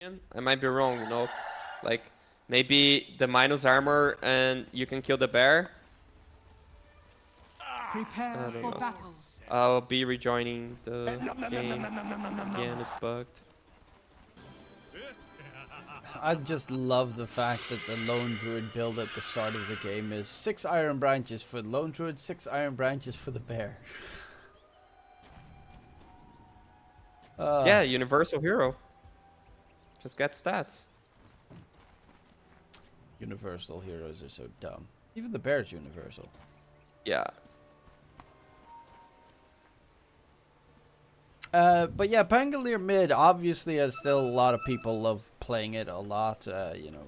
I might be wrong, you know. Like, maybe the minus armor and you can kill the bear. I Prepare don't for know. battle. I'll be rejoining the game. Again, it's bugged. I just love the fact that the Lone Druid build at the start of the game is 6 Iron Branches for the Lone Druid, 6 Iron Branches for the Bear. Yeah, universal hero. Just get stats. Universal heroes are so dumb. Even the Bear's universal. Yeah. But yeah, Pangolier mid obviously has still a lot of people love playing it a lot. You know,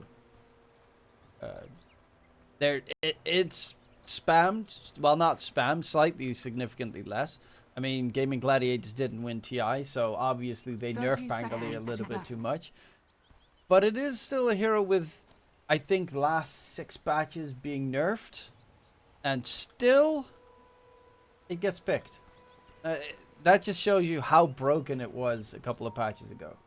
it's spammed. Well, not spammed, slightly significantly less. I mean, Gaming Gladiators didn't win TI, so obviously they nerfed Pangolier a little bit too much. But it is still a hero with, I think, last 6 patches being nerfed, and still it gets picked. That just shows you how broken it was a couple of patches ago.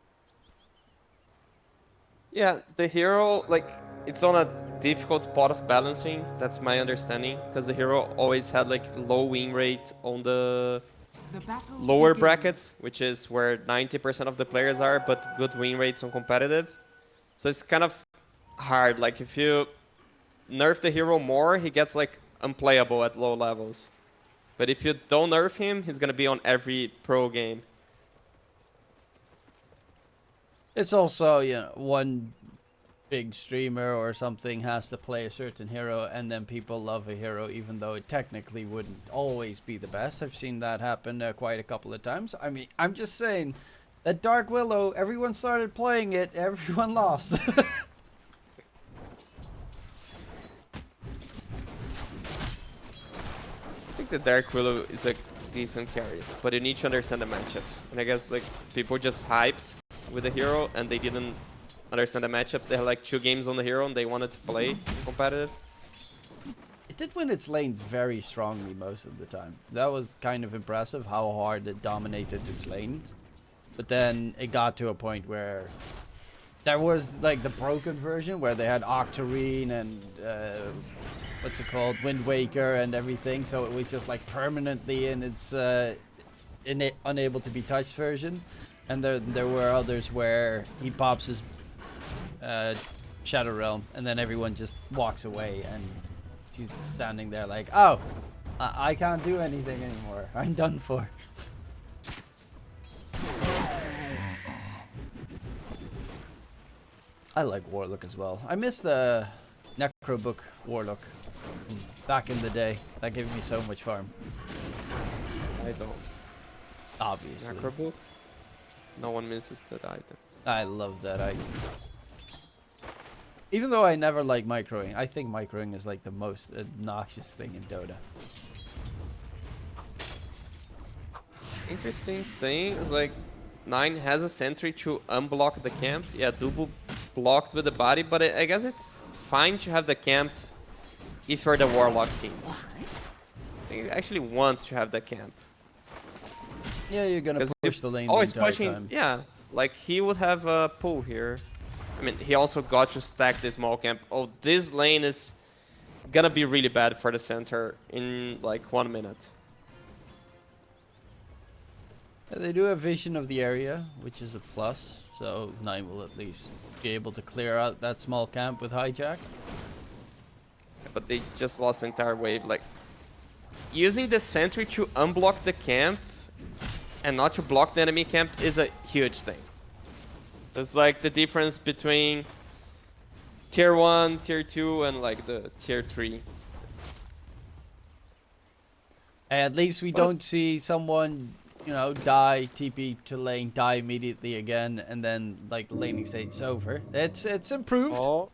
Yeah, the hero, like, it's on a difficult spot of balancing. That's my understanding. Because the hero always had, like, low win rate on the lower brackets, which is where 90% of the players are, but good win rates on competitive. So it's kind of hard. Like, if you nerf the hero more, he gets, like, unplayable at low levels. But if you don't nerf him, he's gonna be on every pro game. It's also, you know, one big streamer or something has to play a certain hero, and then people love a hero even though it technically wouldn't always be the best. I've seen that happen quite a couple of times. I mean, I'm just saying that Dark Willow, everyone started playing it, everyone lost. I think the Dark Willow is a decent carry, but you need to understand the matchups. And I guess like people just hyped with the hero and they didn't understand the matchups. They had like 2 games on the hero and they wanted to play competitive. It did win its lanes very strongly most of the time. That was kind of impressive how hard it dominated its lanes. But then it got to a point where there was like the broken version where they had Octarine and what's it called, Wind Waker and everything. So it was just like permanently in its unable to be touched version. And there were others where he pops his Shadow Realm and then everyone just walks away and she's standing there like, oh, I can't do anything anymore. I'm done for. I like Warlock as well. I miss the Necrobook Warlock back in the day. That gave me so much farm. I don't. Obviously. Necrobook? No one misses that item. I love that item. Even though I never like microing, I think microing is like the most obnoxious thing in Dota. Interesting thing is like 9 has a sentry to unblock the camp. Yeah, double blocked with the body, but I guess it's fine to have the camp if you're the Warlock team. I think you actually want to have the camp. Yeah, you're gonna push the lane always the entire pushing, time. yeah. Like he would have a pull here. I mean, he also got to stack this small camp. Oh, this lane is gonna be really bad for the center in like 1 minute. They do have vision of the area, which is a plus, so 9 will at least be able to clear out that small camp with hijack. But they just lost the entire wave. Like, using the sentry to unblock the camp and not to block the enemy camp is a huge thing. So it's like the difference between tier 1, tier 2, and like the tier 3. At least we don't see someone, you know, die, TP to lane, die immediately again, and then like the laning stage is over. It's improved. Oh,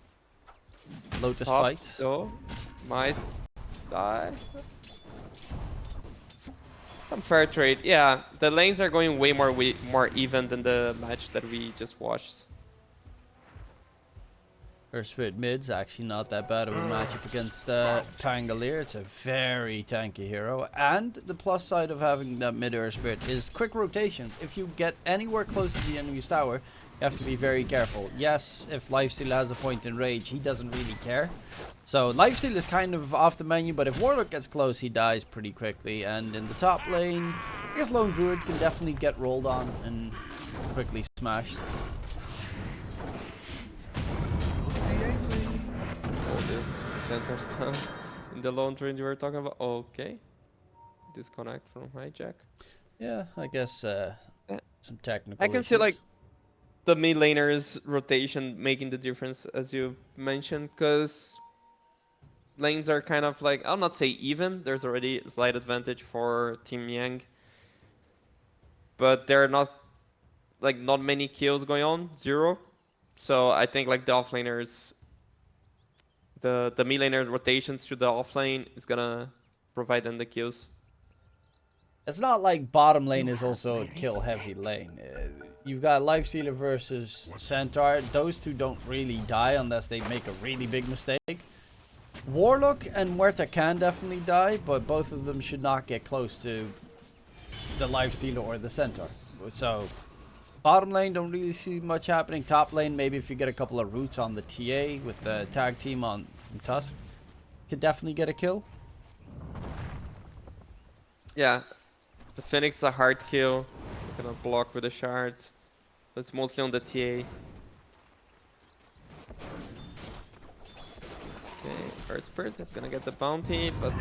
Lotus top fight. though might die. Some fair trade. Yeah, the lanes are going way more even than the match that we just watched. Earth Spirit mid's actually not that bad of a matchup against Pangolier. It's a very tanky hero. And the plus side of having that mid Earth Spirit is quick rotation. If you get anywhere close to the enemy's tower, You have to be very careful. Yes, if Lifesteal has a point in rage, he doesn't really care. So Lifesteal is kind of off the menu, but if Warlock gets close, he dies pretty quickly. And in the top lane, I guess Lone Druid can definitely get rolled on and quickly smashed. Oh, the center stun in the Lone Druid you were talking about. Okay. Disconnect from hijack. Yeah, I guess some technical I can see issues. like the mid laner's rotation making the difference, as you mentioned, because lanes are kind of like, I'll not say even, there's already a slight advantage for Team Yang, but there are not many kills going on, 0. So I think like the offlaners, the mid laner rotations to the offlane is gonna provide them the kills. It's not like bottom lane is also a kill heavy lane. You've got Lifestealer versus Centaur. Those two don't really die unless they make a really big mistake. Warlock and Muerta can definitely die, but both of them should not get close to the Lifestealer or the Centaur. So bottom lane don't really see much happening. Top lane, maybe if you get a couple of roots on the TA with the tag team on from Tusk, could definitely get a kill. Yeah, the Phoenix is a hard kill. You're gonna block with the shards. It's mostly on the TA. Okay, Earth Spirit is gonna get the bounty, but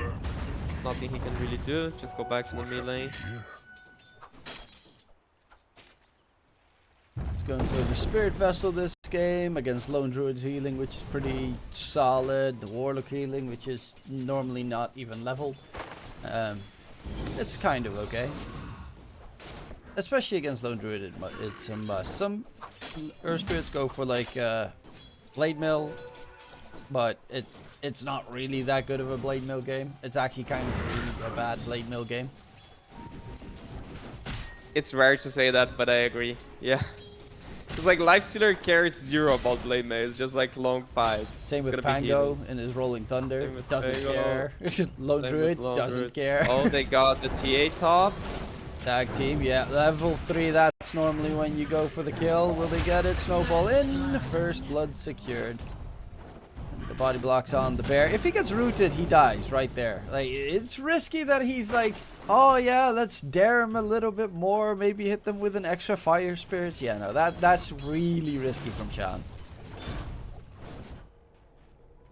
nothing he can really do. Just go back to the mid lane. It's going for the Spirit Vessel this game against Lone Druid's healing, which is pretty solid. The Warlock healing, which is normally not even leveled. It's kind of okay. Especially against Lone Druid, it's a must. Some Earth Spirits go for like Blade Mill, but it's not really that good of a Blade Mill game. It's actually kind of really a bad Blade Mill game. It's rare to say that, but I agree. Yeah. It's like Lifestealer cares 0 about Blade Mail. It's just like long fight. Same It's with gonna be Pango healing. in his Rolling Thunder. Same with Doesn't Pango. care. Lone Same Druid with Lone doesn't Druid. care. Oh, they got the TA top. Tag team, yeah. Level 3, that's normally when you go for the kill. Will they get it? Snowball in. First blood secured. The body blocks on the bear. If he gets rooted, he dies right there. Like, it's risky that he's like, oh yeah, let's dare him a little bit more. Maybe hit them with an extra fire spirit. Yeah, no, that's really risky from Shan.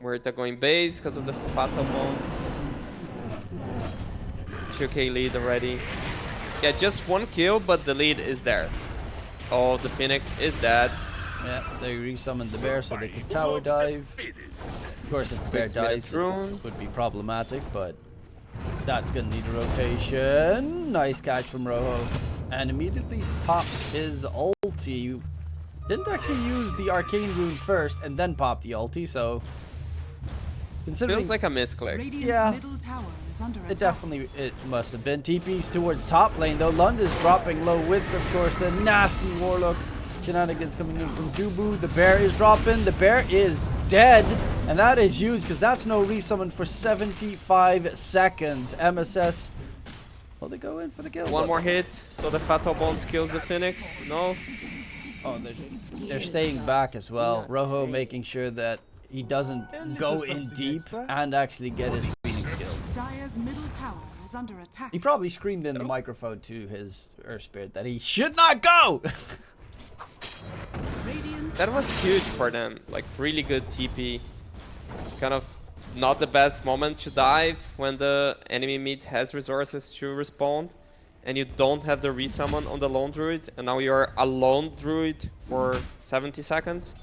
Muerta going base because of the Fatal Bones. 2k lead already. Yeah, just 1 kill, but the lead is there. Oh, the Phoenix is dead. Yeah, they resummoned the bear so they could tower dive. Of course, if the bear 6 dies, minutes rune. it would be problematic, but that's gonna need a rotation. Nice catch from Rojo. And immediately pops his ulti. Didn't actually use the arcane rune first and then pop the ulti, so considering Feels like a misclick. yeah, it definitely must have been. TP's towards top lane though. Lund is dropping low with, of course, the nasty Warlock shenanigans coming in from Dubu. The bear is dropping. The bear is dead, and that is huge because that's no resummon for 75 seconds. MSS, will they go in for the kill? One more hit, so the Fatal Bones kills the Phoenix. No. Oh, they're staying back as well. Rojo making sure that he doesn't go in deep and actually get his Phoenix killed. Dire's middle tower is under attack. He probably screamed in the microphone to his Earth Spirit that he should not go! That was huge for them. Like, really good TP. Kind of not the best moment to dive when the enemy mid has resources to respond. And you don't have the resummon on the lone druid. And now you're a lone druid for 70 seconds.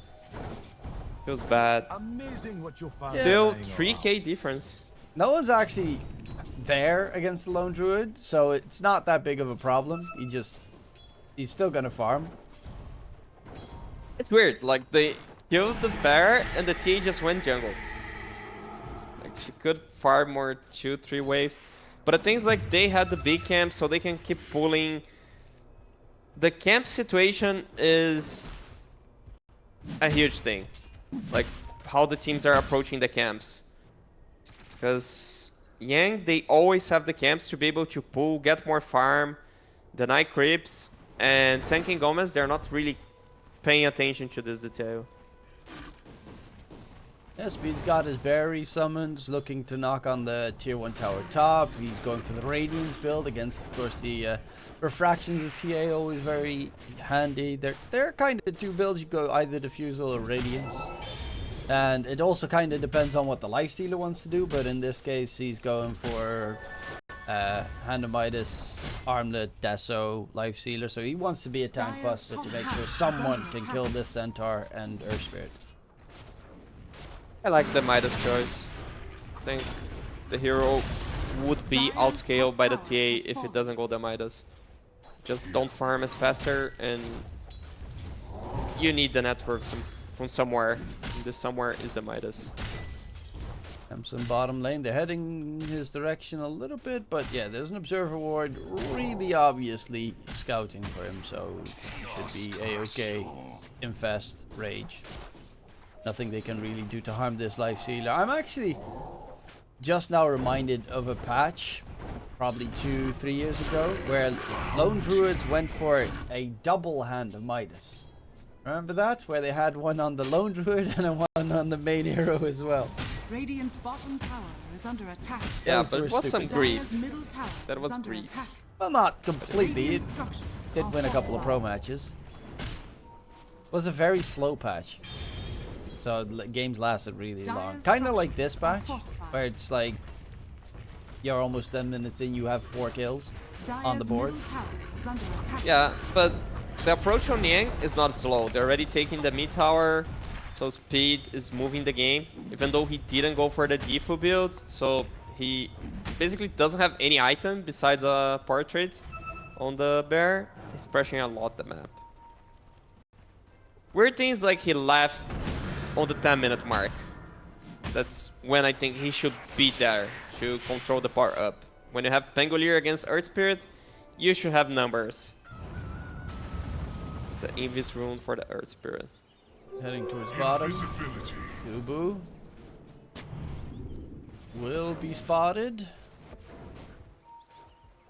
Feels bad. Amazing what you'll find. Still 3k difference. No one's actually there against the Lone Druid, so it's not that big of a problem. He's still gonna farm. It's weird, like they killed the bear and the T just went jungle. Like she could farm more 2-3 waves. But the thing is, like, they had the big camp so they can keep pulling. The camp situation is a huge thing. Like how the teams are approaching the camps. Because Yang, they always have the camps to be able to pull, get more farm, deny creeps, and Senki and Gómez, they're not really paying attention to this detail. Yeah, Speed's got his berry summons, looking to knock on the tier 1 tower top. He's going for the Radiance build against, of course, the refractions of TA, always very handy. They're kind of two builds. You go either Diffusal or Radiance. And it also kind of depends on what the Lifestealer wants to do, but in this case, he's going for Hand of Midas, Armlet, Deso, Lifestealer. So he wants to be a tank buster to make sure someone can kill this Centaur and Earth Spirit. I like the Midas choice. I think the hero would be outscaled by the TA if it doesn't go the Midas. Just don't farm as faster, and you need the network from somewhere. And this somewhere is the Midas. Samson bottom lane, they're heading his direction a little bit, but yeah, there's an Observer Ward really obviously scouting for him, so he should be A-okay. Infest, Rage. Nothing they can really do to harm this Lifestealer. I'm actually just now reminded of a patch, probably 2-3 years ago, where Lone Druids went for a double Hand of Midas. Remember that? Where they had one on the Lone Druid and one on the main hero as well. Radiant's bottom tower is under attack. Yeah, Those but were it was some stupid. greed. Dire's middle tower That was is under greed. attack. Well, not completely. It Radiant structures did are win a couple of pro fortified. matches. It was a very slow patch. So games lasted really long. Kind of like this patch, where it's like you're almost 10 minutes in, you have 4 kills on the Dire's board. middle tower is under attack. Yeah, but the approach on Yang is not slow. They're already taking the mid tower, so Speed is moving the game, even though he didn't go for the Defu build. So he basically doesn't have any item besides a portrait on the bear. He's pressuring a lot the map. Weird thing is like he left on the 10-minute mark. That's when I think he should be there to control the power up. When you have Pangolier against Earth Spirit, you should have numbers. It's an invis rune for the Earth Spirit. Heading towards bottom. Ubu will be spotted.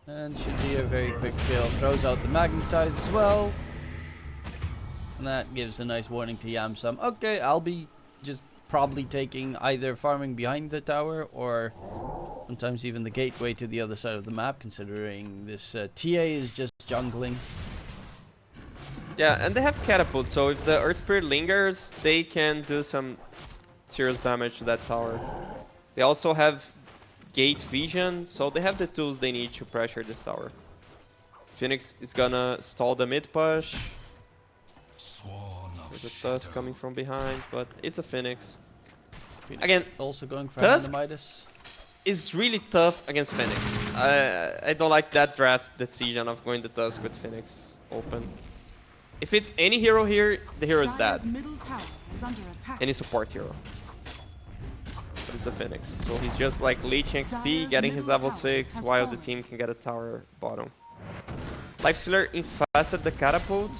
And should be a very quick kill. Throws out the Magnetize as well. And that gives a nice warning to Yamsam. Okay, I'll be just probably taking either farming behind the tower or sometimes even the gateway to the other side of the map, considering this TA is just jungling. Yeah, and they have catapult, so if the Earth Spirit lingers, they can do some serious damage to that tower. They also have gate vision, so they have the tools they need to pressure this tower. Phoenix is gonna stall the mid push. There's a Tusk coming from behind, but it's a Phoenix. Again, Also going for Tusk Midas. is really tough against Phoenix. I don't like that draft decision of going the Tusk with Phoenix open. If it's any hero here, the hero is dead. Dire's middle tower is under attack. Any support hero. But it's a Phoenix. So he's just like leeching XP, getting his level 6, while the team can get a tower bottom. Lifestealer infested the catapult,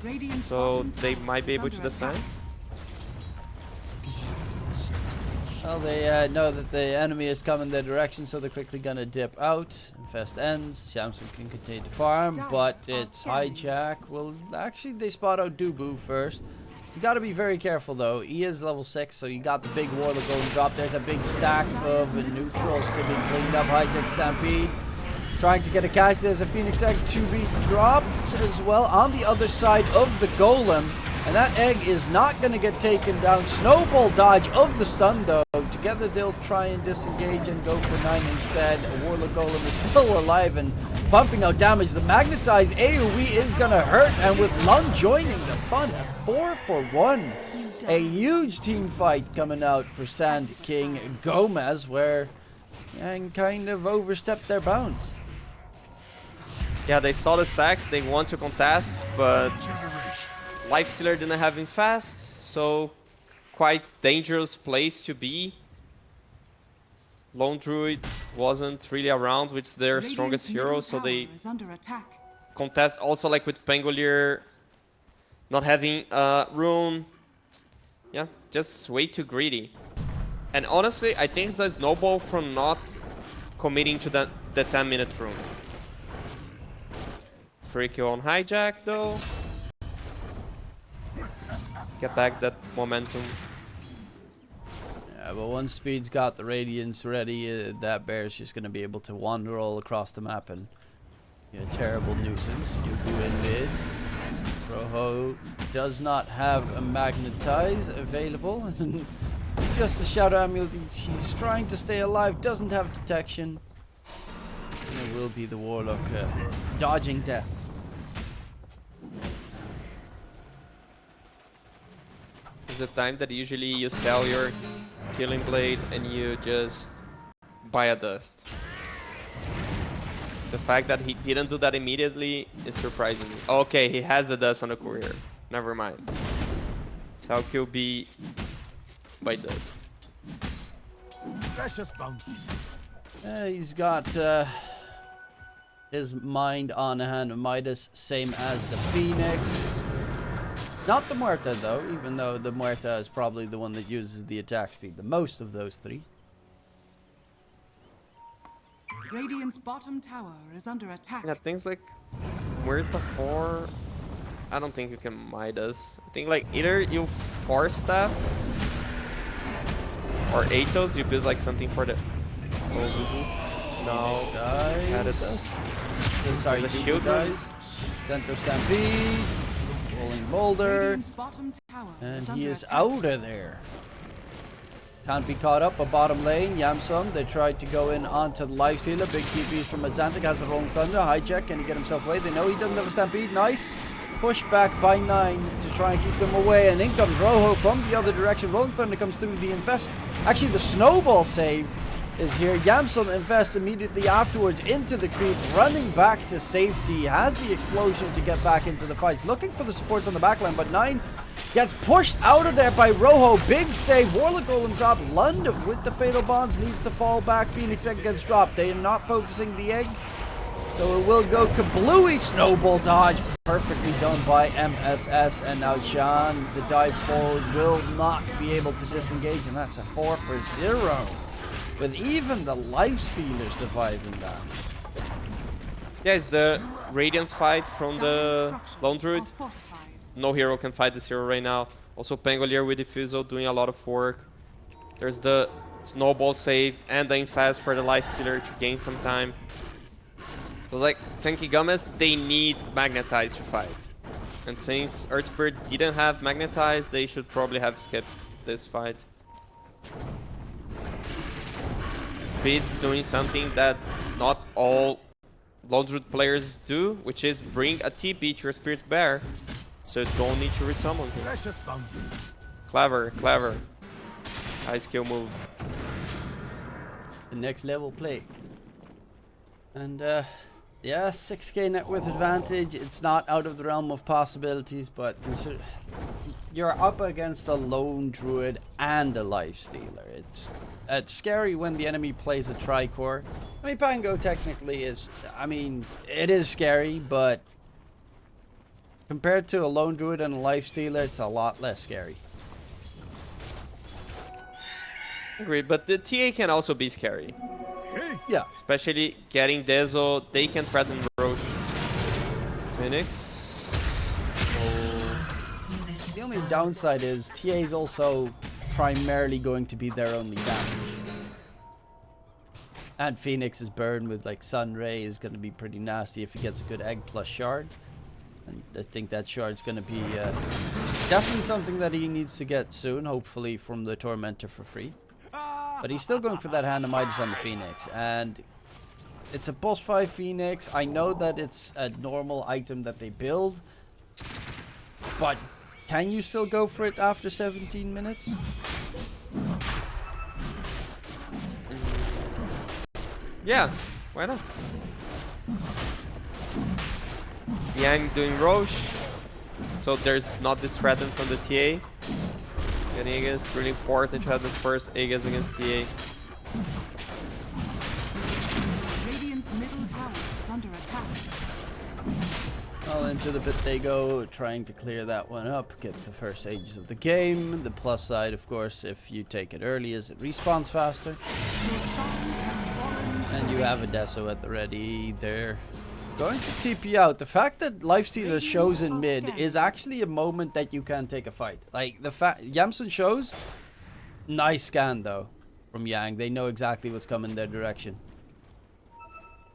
Radiant's so bottom they tower might be is able to under defend. attack. Well, they know that the enemy is coming their direction, so they're quickly gonna dip out. Infest ends. Shamsun can continue to farm, but it's Hijack. Well, actually, they spot out Dubu first. You gotta be very careful though. He is level 6, so you got the big Warlock going drop. There's a big stack of neutrals to be cleaned up. Hijack Stampede. Trying to get a catch. There's a Phoenix Egg to be dropped as well on the other side of the Golem. And that egg is not going to get taken down. Snowball dodge of the stun though. Together they'll try and disengage and go for 9 instead. Warlock Golem is still alive and pumping out damage. The magnetized AoE is going to hurt. And with Lung joining the fun, 4 for 1. A huge team fight coming out for Sand King Gómez, where Yang kind of overstepped their bounds. Yeah, they saw the stacks, they want to contest, but Lifestealer didn't have him fast, so quite dangerous place to be. Lone Druid wasn't really around, which is their strongest hero, so they Is under attack. contest also like with Pangolier not having rune. Yeah, just way too greedy. And honestly, I think it's a snowball from not committing to the 10-minute rune. Free kill on Hijack though. get back that momentum. Yeah, but once Speed's got the Radiance ready, that Bear's just going to be able to wander all across the map and be a terrible nuisance. Dooku in mid. Rojo does not have a Magnetize available. Just a Shadow Amulet. He's trying to stay alive, doesn't have detection. And it will be the Warlock dodging death. It's the time that usually you sell your Killing Blade and you just buy a dust. The fact that he didn't do that immediately is surprising me. Okay, he has the dust on the courier. Never mind. Sell QB by dust. Precious bounty. He's got his mind on a hand of Midas, same as the Phoenix. Not the Muerta though, even though the Muerta is probably the one that uses the attack speed the most of those three. Radiant's bottom tower is under attack. Yeah, things like Muerta 4, I don't think you can Midas. I think like either you Force Staff or Atos, you build like something for the... No, that is us. Sorry, There's a Dooku shield guys. Center Stampede. Rolling Boulder. Radiant's bottom tower And is he under is attack. out of there. Can't be caught up. A bottom lane. Yamsung. They tried to go in onto the Lifestealer. Big TPs from Atlantic. Has the Rolling Thunder. High check. Can he get himself away? They know he doesn't have a Stampede. Nice. Push back by 9 to try and keep them away. And in comes Rojo from the other direction. Rolling Thunder comes through the Infest. Actually, the Snowball save is here. Yamsung invests immediately afterwards into the creep, running back to safety. Has the explosion to get back into the fights. Looking for the supports on the backline, but 9 gets pushed out of there by Rojo. Big save. Warlock Golem drop. Lund with the Fatal Bonds needs to fall back. Phoenix Egg gets dropped. They are not focusing the egg, so it will go kablooey. Snowball dodge. Perfectly done by MSS. And now Sean, the dive forward, will not be able to disengage, and that's a 4 for 0. With even the Lifestealer surviving that. Yeah, it's the Radiance fight from the Dire Lone structures Druid. are fortified. No hero can fight this hero right now. Also Pangolier with Diffusal doing a lot of work. There's the Snowball save and the Infest for the Lifestealer to gain some time. So like Senki Gómez, they need Magnetize to fight. And since Earthspirit didn't have Magnetize, they should probably have skipped this fight. Speed's doing something that not all Lone Druid players do, which is bring a TP to your Spirit Bear, so you don't need to resummon him. Precious bounty. Clever, clever. High skill move. The next level play. And yeah, 6k net worth advantage. It's not out of the realm of possibilities, but you're up against a Lone Druid and a Lifestealer. It's scary when the enemy plays a Tricore. I mean, Pango technically is, I mean, it is scary, but compared to a Lone Druid and a Lifestealer, it's a lot less scary. Agreed, but the TA can also be scary. Yeah. Especially getting Dezo, they can threaten Roche. Phoenix. The only downside is TA is also primarily going to be their only damage. And Phoenix's burn with like Sunray is going to be pretty nasty if he gets a good egg plus shard. And I think that shard's going to be definitely something that he needs to get soon, hopefully from the Tormentor for free. But he's still going for that Hand of Midas on the Phoenix. And it's a boss 5 Phoenix. I know that it's a normal item that they build. But can you still go for it after 17 minutes? Yeah, why not? Yang doing Roche, so there's not this threat from the TA. Getting against really important to have the first Aegis against TA. Radiant's middle tower is under attack. Well, into the pit they go, trying to clear that one up, get the first Aegis of the game. The plus side, of course, if you take it early, is it respawns faster. Roshan has fallen to And the you have a Radiant. Deso at the ready there. Going to TP out. The fact that Lifestealer shows in mid is actually a moment that you can take a fight. Like, the fact Yamsun shows, nice scan though from Yang. They know exactly what's coming their direction.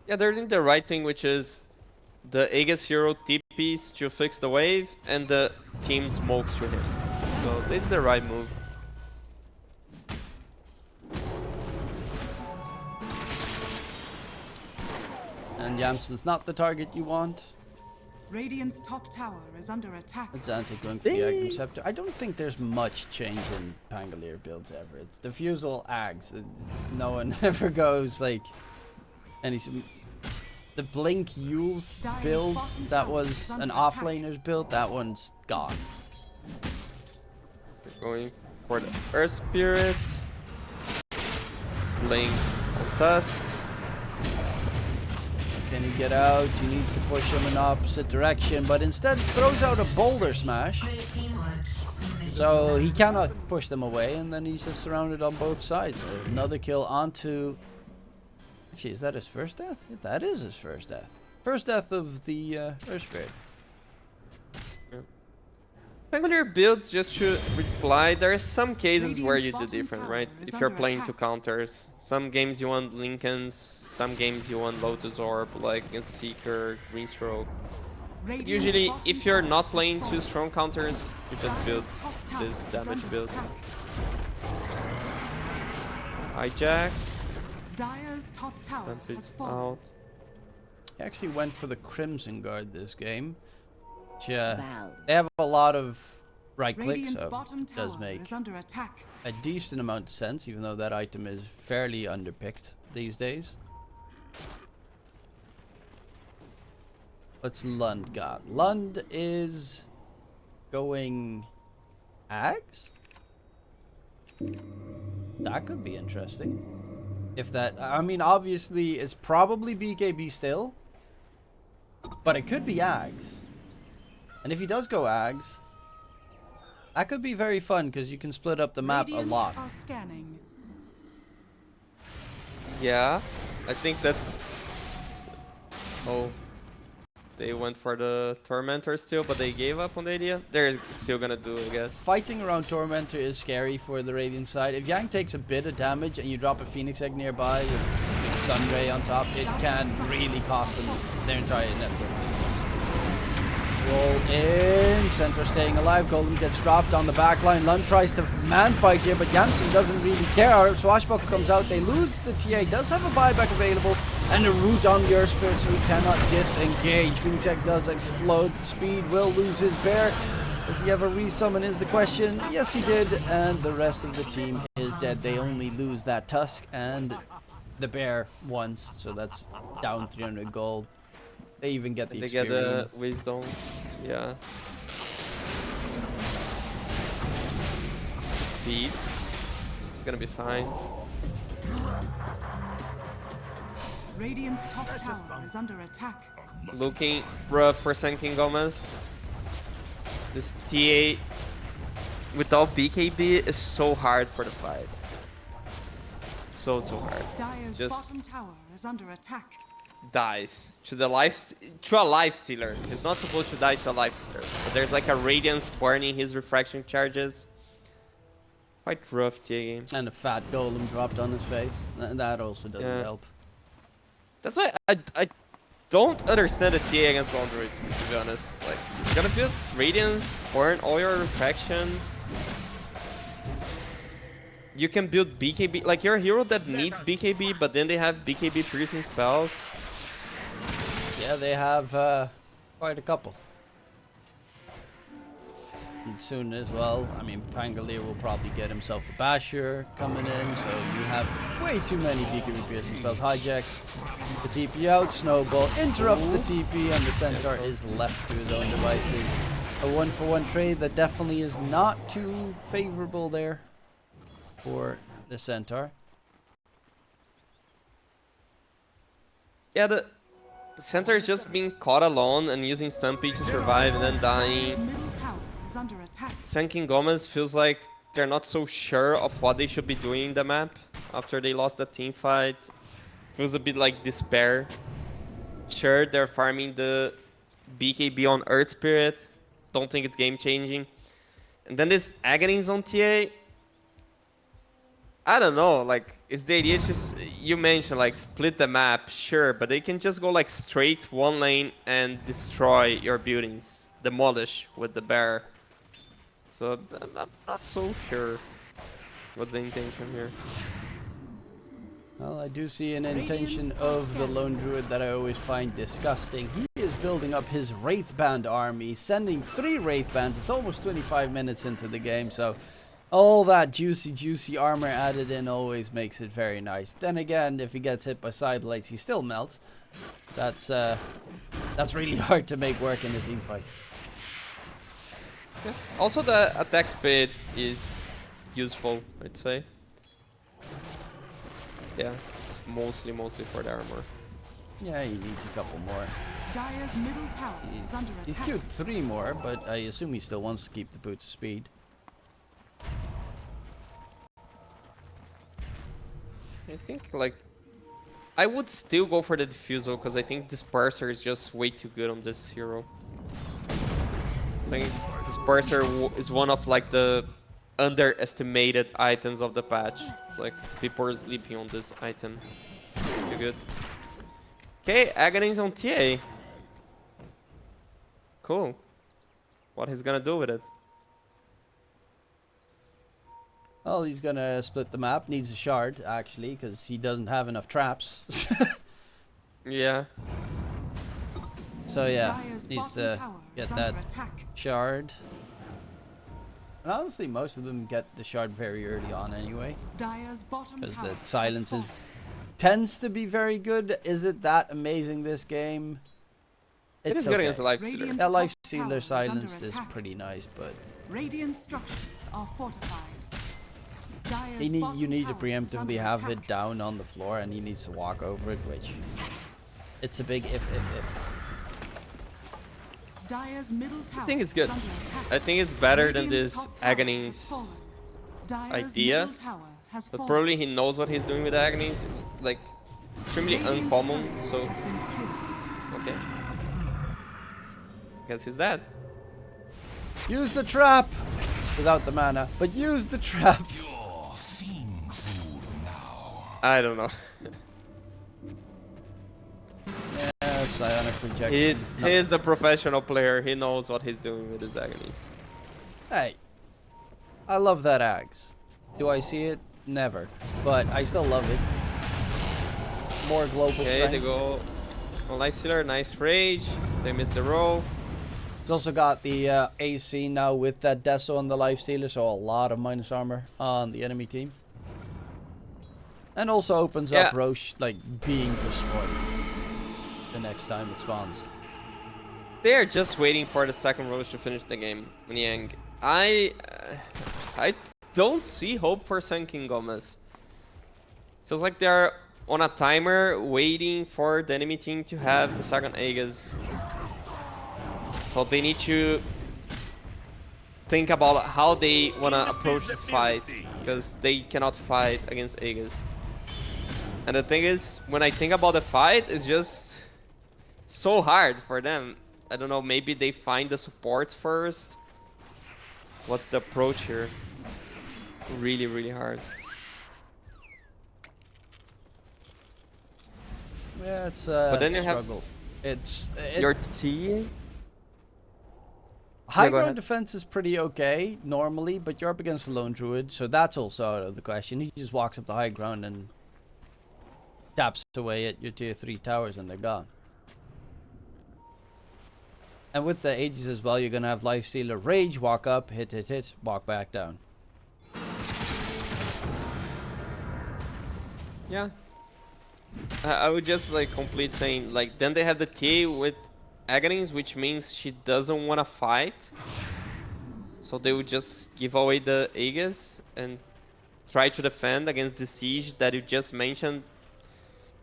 Yeah, they're doing the right thing, which is the Aegis hero TPs to fix the wave, and the team smokes to him. So they did the right move. And Yamsun's not the target you want. Radiant's top tower is under attack. Xantic going for the Aghanim Scepter. I don't think there's much change in Pangolier builds ever. It's Diffusal, Ags. No one ever goes like any. The Blink Yule's build that was an offlaner's build, that one's gone. We're going for the Earth Spirit. Blink on Tusk. Can he get out? He needs to push him in the opposite direction, but instead throws out a Boulder Smash. So he cannot push them away, and then he's just surrounded on both sides. Another kill onto... Actually, is that his first death? Yeah, that is his first death. First death of the Earth Spirit. Regular builds, just to reply, there are some cases where you do different, right? If you're playing two counters. Some games you want Lincolns, some games you want Lotus Orb, like against Seeker, Greenstroke. But usually, if you're not playing two strong counters, you just build this damage build. Hijack. Dire's top tower Dump has it fallen. out. He actually went for the Crimson Guard this game. Which, they have a lot of right click, Radiant's so bottom it does tower make is under attack. a decent amount of sense, even though that item is fairly underpicked these days. What's Lund got? Lund is going Ags? That could be interesting. If that, I mean, obviously it's probably BKB still, but it could be Ags. And if he does go Ags, that could be very fun because you can split up the map a lot. Are scanning. Yeah, I think that's... Oh, they went for the Tormentor still, but they gave up on the idea. They're still gonna do it, I guess. Fighting around Tormentor is scary for the Radiant side. If Yang takes a bit of damage and you drop a Phoenix Egg nearby with Sunray on top, it can really cost them their entire network. Roll in, Centaur staying alive, Golem gets dropped on the back line. Lund tries to man fight here, but Yamsun doesn't really care. Swashbuckle comes out, they lose the TA, does have a buyback available, and a root on the Earth Spirit, so he cannot disengage. Phoenix Egg does explode, Speed will lose his bear. Does he ever resummon is the question. Yes he did, and the rest of the team is dead. They only lose that Tusk and the bear once, so that's down 300 gold. They even get the experience. They get the wisdom. Yeah. Speed. It's gonna be fine. Radiant's top tower is under attack. Looking rough for Sanking Gómez. This TA without BKB is so hard for the fight. So hard. Dire's Just bottom tower is under attack. dies to the to a life stealer. He's not supposed to die to a life stealer, but there's like a radiance burning his refraction charges. Quite rough TA game. And a fat golem dropped on his face. That also doesn't help. That's why I don't understand the TA against Laundry, to be honest. Like, it's gonna build radiance, burn all your refraction. You can build BKB, like you're a hero that needs BKB, but then they have BKB piercing spells. Yeah, they have quite a couple. And soon as well, I mean, Pangolier will probably get himself the Basher coming in, so you have way too many BKB piercing spells. Hijack the TP out, Snowball interrupts the TP, and the Centaur is left to his own devices. A one-for-one trade that definitely is not too favorable there for the Centaur. Yeah, the Centaur is just being caught alone and using Stumpy to survive and then dying. His middle tower is under attack. Sanking Gómez feels like they're not so sure of what they should be doing in the map after they lost the team fight. Feels a bit like despair. Sure, they're farming the BKB on Earth Spirit. Don't think it's game changing. And then this Aghanim's on TA. I don't know, like, is the idea just, you mentioned, like, split the map, sure, but they can just go, like, straight one lane and destroy your buildings, demolish with the bear. So, I'm not so sure what's the intention here. Well, I do see an intention of the Lone Druid that I always find disgusting. He is building up his Wraith Band army, sending 3 Wraith Bands. It's almost 25 minutes into the game, so all that juicy armor added in always makes it very nice. Then again, if he gets hit by side blades, he still melts. That's really hard to make work in a team fight. Yeah. Also, the attack speed is useful, I'd say. Yeah, it's mostly for the armor. Yeah, he needs a couple more. Dire's middle tower is under He's attack. queued 3 more, but I assume he still wants to keep the boots of speed. I think, like, I would still go for the Diffusal, because I think Disperser is just way too good on this hero. I think Disperser is one of, like, the underestimated items of the patch. It's like, people are sleeping on this item. It's way too good. Okay, Aghanim's on TA. Cool. What he's gonna do with it? Well, he's gonna split the map. Needs a shard, actually, because he doesn't have enough traps. Yeah. So yeah, Dire's needs bottom to tower get is that under attack. shard. And honestly, most of them get the shard very early on anyway, Dire's bottom because tower the has silence fallen. tends to be very good. Is it that amazing this game? It is It's good okay. against the Life Stealer. Radiant's That life top stealer tower is silence under is attack. pretty nice, but Radiant structures are fortified. Dire's you bottom need to tower is preemptively under have attack. it down on the floor, and he needs to walk over it, which it's a big if. Dire's middle tower I think it's is good. under attack. I think it's better than Radiant's this top tower has Aghanim's fallen. Dire's idea. middle tower has But fallen. probably he knows what he's doing with Aghanim's. Like, extremely Radiant's uncommon, turret so... has been killed. Okay. Guess he's dead. Use the trap without the mana, but use the trap. You're fiend food now. I don't know. Yeah, psionic projection. He's the professional player. He knows what he's doing with his Aghanim's. Hey, I love that axe. Do I see it? Never. But I still love it. More global Okay, strength. they go on Life Stealer. Nice rage. They missed the roll. It's also got the AC now with that Deso on the Lifestealer, so a lot of minus armor on the enemy team. And also opens up Roche, like, being destroyed the next time it spawns. They're just waiting for the second Roche to finish the game. Yang. I don't see hope for Sunken Gómez. Feels like they're on a timer waiting for the enemy team to have the second Aegis. So they need to think about how they want to approach this fight, because they cannot fight against Aegis. And the thing is, when I think about the fight, it's just so hard for them. I don't know, maybe they find the support first. What's the approach here? Really, really hard. Yeah, it's But then you struggle. Your TA? High go ground ahead. defense is pretty okay normally, but you're up against the Lone Druid, so that's also out of the question. He just walks up the high ground and taps away at your tier 3 towers and they're gone. And with the Aegis as well, you're gonna have Lifestealer Rage, walk up, hit, walk back down. Yeah. I would just like complete saying, like, then they have the TA with Aghanim's, which means she doesn't want to fight. So they would just give away the Aegis and try to defend against the siege that you just mentioned.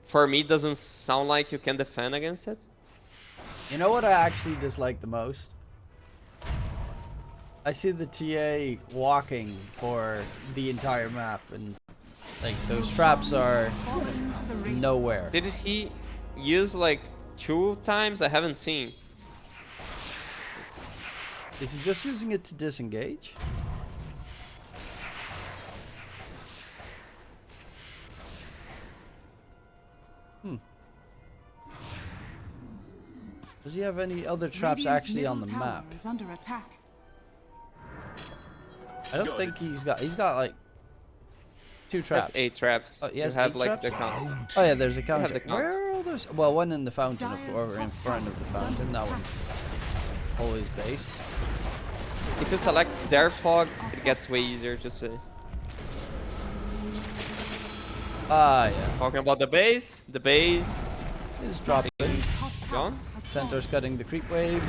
For me, doesn't sound like you can defend against it. You know what I actually dislike the most? I see the TA walking for the entire map, and like those traps are Fallen to the ring. nowhere. Did he use like 2 times? I haven't seen. Is he just using it to disengage? Does he have any other traps Radiant's actually on the middle tower map? is under attack. I don't think he's got like 2 traps. That's 8 traps. Oh, he You has have 8 like traps? the count. Oh yeah, there's a have counter. the count. Where are all those? Well, one in the fountain, of Dire's course, or in top front of the tower is fountain. under That attack. one's always base. If you select their fog, it gets way easier to see. Ah, yeah. Talking about the base He's dropping. Top tower gone. has fallen. Centaur's cutting the creep wave,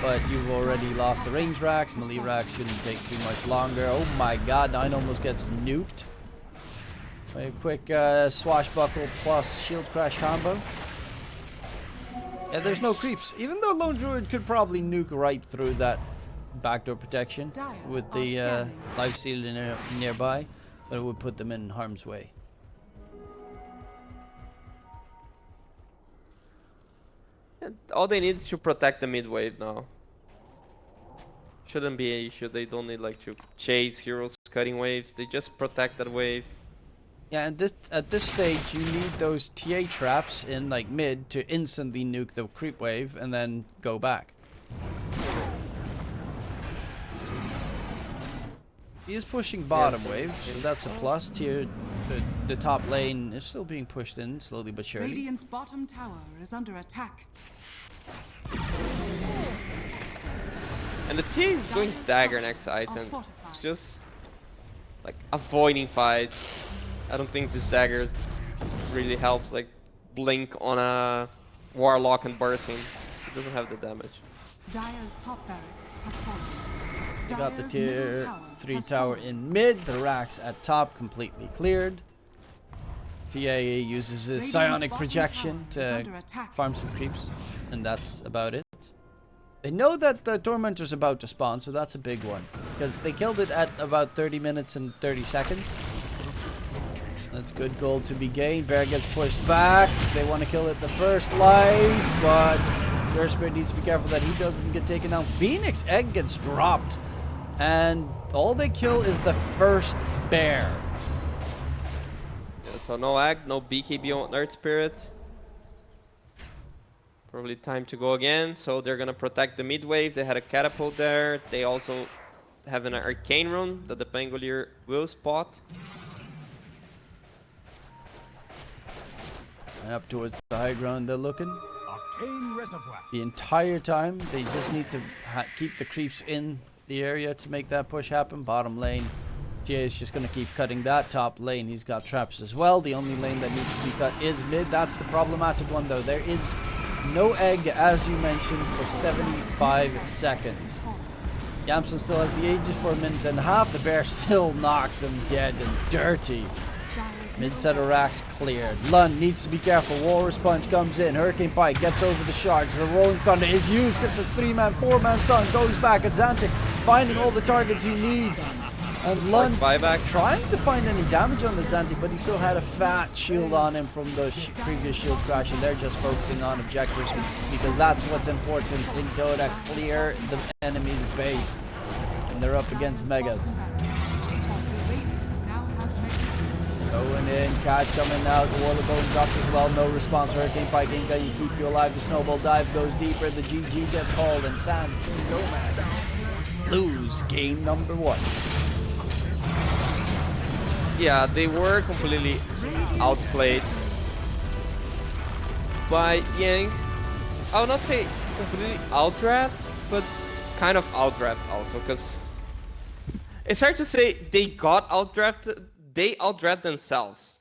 but you've already lost the range racks. Melee racks shouldn't take too much longer. Oh my god, 9 almost gets nuked. A quick swashbuckle plus shield crash combo. Yeah, there's no creeps. Even though Lone Druid could probably nuke right through that backdoor protection with the life seal nearby, but it would put them in harm's way. All they need is to protect the mid wave now. Shouldn't be an issue. They don't need like to chase heroes cutting waves. They just protect that wave. Yeah, and at this stage, you need those TA traps in like mid to instantly nuke the creep wave and then go back. He is pushing bottom wave, so that's a plus. Tier, the top lane is still being pushed in slowly but surely. Radiant's bottom tower is under attack. And the T is going dagger next to item. It's just like avoiding fights. I don't think this dagger really helps like blink on a warlock and bursting. It doesn't have the damage. Dire's top barracks has fallen. We got the Dire's middle tier tower 3 has tower fallen. in mid, the racks at top completely cleared. TA uses his Radiant's psionic bottom projection tower is to under attack. farm some creeps, and that's about it. They know that the Tormentor's about to spawn, so that's a big one. Because they killed it at about 30 minutes and 30 seconds. That's good gold to be gained. Bear gets pushed back. They want to kill it the first life, but Spirit needs to be careful that he doesn't get taken down. Phoenix Egg gets dropped, and all they kill is the first bear. Yeah, so no Ag, no BKB on Earth Spirit. Probably time to go again. So they're gonna protect the mid wave. They had a catapult there. They also have an arcane rune that the Pangolier will spot. And up towards the high ground they're looking. Arcane Reservoir. The entire time, they just need to keep the creeps in the area to make that push happen. Bottom lane, TA is just going to keep cutting that. Top lane, he's got traps as well. The only lane that needs to be cut is mid. That's the problematic one, though. There is no egg, as you mentioned, for 75 seconds. Yamson still has the Aegis for a minute and a half. The bear still knocks him dead and dirty. Dire's Mid set of racks cleared. Lund needs to be careful. Walrus Punch comes in. Hurricane Pike gets over the shards. The Rolling Thunder is used. Gets a 3-man, 4-man stun. Goes back at Xantic, finding all the targets he needs. And Lund Buyback. trying to find any damage on the Xantic, but he still had a fat shield on him from the previous shield crash, and they're just focusing on objectives because that's what's important in Dota. Clear the enemy's base. And they're up against Megas. Going in, catch coming out, the Wall of Bone dropped as well, no response. Hurricane Pike ain't gonna keep you alive. The snowball dive goes deeper, the GG gets hauled, and Sand Gómez lose game number 1. Yeah, they were completely outplayed by Yang. I would not say completely outdraft, but kind of outdraft also, because it's hard to say they got outdrafted. They outdraft themselves.